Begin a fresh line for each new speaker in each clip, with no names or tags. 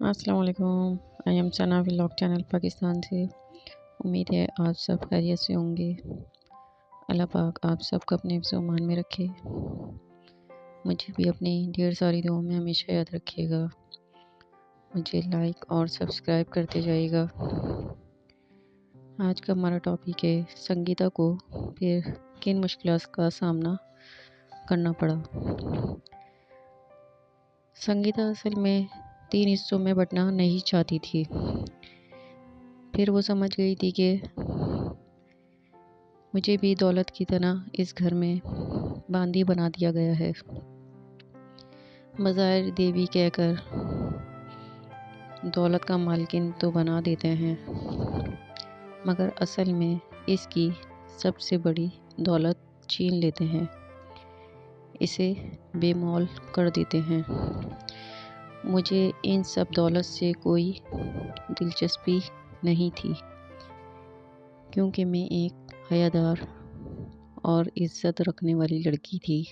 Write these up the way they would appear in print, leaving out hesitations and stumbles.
अस्सलाम वालेकुम। I am Sana vlog channel Pakistan से। उम्मीद है आप सब खैरियत से होंगे। अल्लाह पाक आप सबको अपने हिफ्ज़ व अमान में रखे। मुझे भी अपनी ढेर सारी दुआओं में हमेशा याद रखिएगा। मुझे लाइक और सब्सक्राइब करते जाइएगा। आज का हमारा टॉपिक है संगीता को फिर किन मुश्किलात का सामना करना पड़ा। संगीता असल में 3 हिस्सों में बँटना नहीं चाहती थी। फिर वो समझ गई थी कि मुझे भी दौलत की तरह इस घर में बांदी बना दिया गया है। बज़ाहिर देवी कहकर दौलत का मालकिन तो बना देते हैं, मगर असल में इसकी सबसे बड़ी दौलत छीन लेते हैं, इसे बेमौल कर देते हैं। मुझे इन सब दौलत से कोई दिलचस्पी नहीं थी, क्योंकि मैं एक हयादार और इज़्ज़त रखने वाली लड़की थी।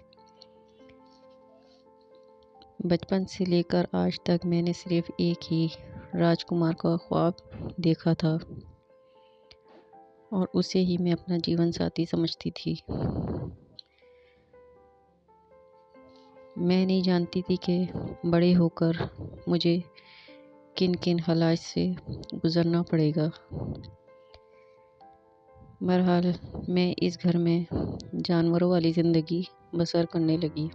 बचपन से लेकर आज तक मैंने सिर्फ एक ही राजकुमार का ख्वाब देखा था और उसे ही मैं अपना जीवन साथी समझती थी। मैं नहीं जानती थी कि बड़े होकर मुझे किन किन हालात से गुज़रना पड़ेगा। बहरहाल मैं इस घर में जानवरों वाली ज़िंदगी बसर करने लगी,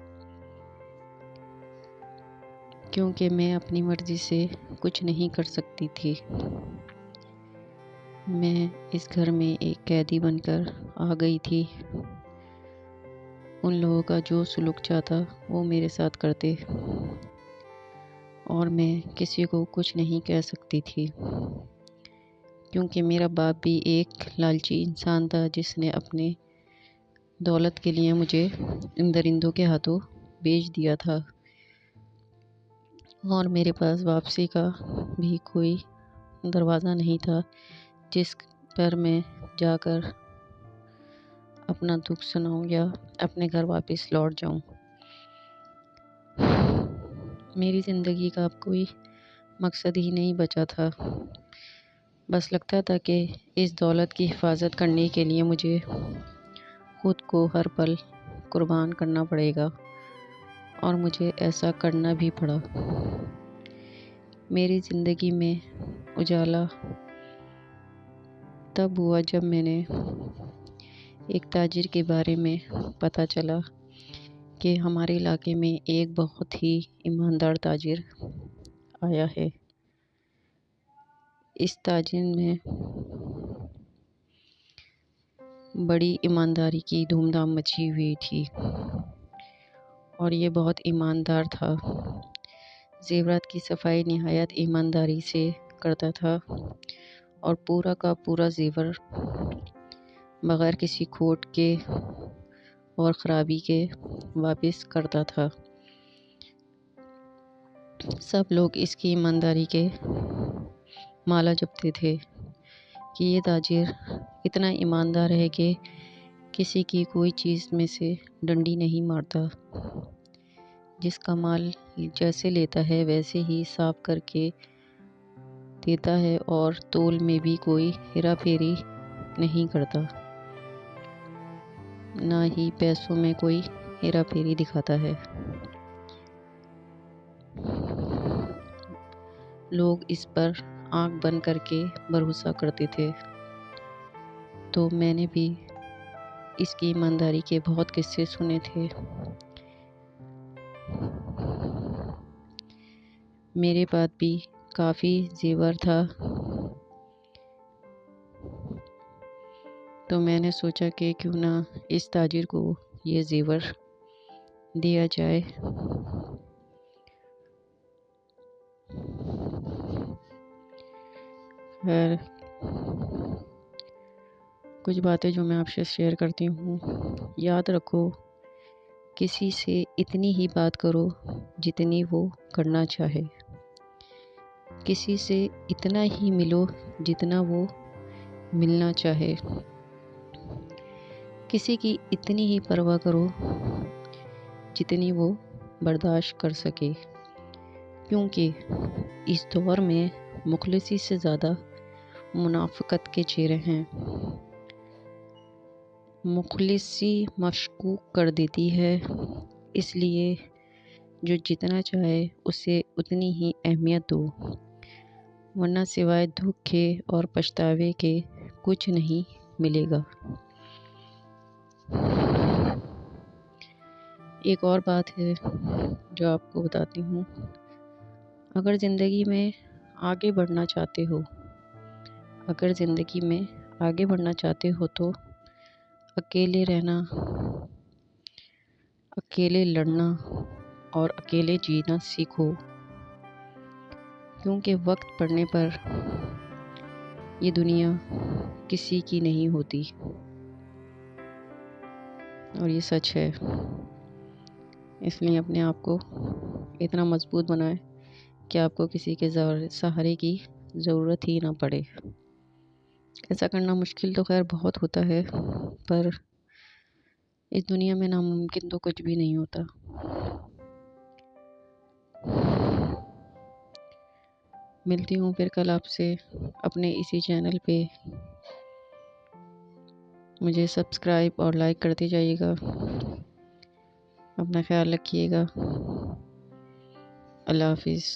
क्योंकि मैं अपनी मर्ज़ी से कुछ नहीं कर सकती थी। मैं इस घर में एक कैदी बनकर आ गई थी। उन लोगों का जो सलूक चाहता वो मेरे साथ करते और मैं किसी को कुछ नहीं कह सकती थी, क्योंकि मेरा बाप भी एक लालची इंसान था जिसने अपने दौलत के लिए मुझे इन दरिंदों के हाथों बेच दिया था और मेरे पास वापसी का भी कोई दरवाज़ा नहीं था जिस पर मैं जाकर अपना दुख सुनाऊं या अपने घर वापस लौट जाऊं। मेरी ज़िंदगी का अब कोई मकसद ही नहीं बचा था। बस लगता था कि इस दौलत की हिफाजत करने के लिए मुझे खुद को हर पल कुर्बान करना पड़ेगा, और मुझे ऐसा करना भी पड़ा। मेरी ज़िंदगी में उजाला तब हुआ जब मैंने एक ताजिर के बारे में पता चला कि हमारे इलाके में एक बहुत ही ईमानदार ताजिर आया है। इस ताजिर में बड़ी ईमानदारी की धूमधाम मची हुई थी और ये बहुत ईमानदार था। ज़ेवरात की सफाई निहायत ईमानदारी से करता था और पूरा का पूरा ज़ेवर बग़ैर किसी खोट के और ख़राबी के वापस करता था। सब लोग इसकी ईमानदारी के माला जपते थे कि ये ताजिर इतना ईमानदार है कि किसी की कोई चीज़ में से डंडी नहीं मारता। जिसका माल जैसे लेता है वैसे ही साफ करके देता है और तोल में भी कोई हेरा फेरी नहीं करता, ना ही पैसों में कोई हेरा फेरी दिखाता है। लोग इस पर आंख बंद करके भरोसा करते थे। तो मैंने भी इसकी ईमानदारी के बहुत किस्से सुने थे। मेरे पास भी काफ़ी ज़ेवर था, तो मैंने सोचा कि क्यों ना इस ताजिर को ये ज़ेवर दिया जाए। खैर, कुछ बातें जो मैं आपसे शेयर करती हूँ। याद रखो, किसी से इतनी ही बात करो जितनी वो करना चाहे। किसी से इतना ही मिलो जितना वो मिलना चाहे। किसी की इतनी ही परवाह करो जितनी वो बर्दाश्त कर सके, क्योंकि اس دور میں مخلصی سے زیادہ منافقت کے چہرے ہیں۔ مخلصی مشکوک کر دیتی ہے، اس لیے جو جتنا چاہے اسے اتنی ہی اہمیت دو، ورنہ سوائے دکھ کے اور پچھتاوے کے کچھ نہیں ملے گا۔ ایک اور بات ہے جو آپ کو بتاتی ہوں، اگر زندگی میں آگے بڑھنا چاہتے ہو تو اکیلے رہنا، اکیلے لڑنا اور اکیلے جینا سیکھو، کیونکہ وقت پڑنے پر یہ دنیا کسی کی نہیں ہوتی، اور یہ سچ ہے۔ اس لیے اپنے آپ کو اتنا مضبوط بنائیں کہ آپ کو کسی کے سہارے کی ضرورت ہی نہ پڑے۔ ایسا کرنا مشکل تو خیر بہت ہوتا ہے، پر اس دنیا میں ناممکن تو کچھ بھی نہیں ہوتا۔ ملتی ہوں پھر کل آپ سے اپنے اسی چینل پہ۔ مجھے سبسکرائب اور لائک کرتے جائیے گا۔ اپنا خیال رکھیے گا۔ اللہ حافظ۔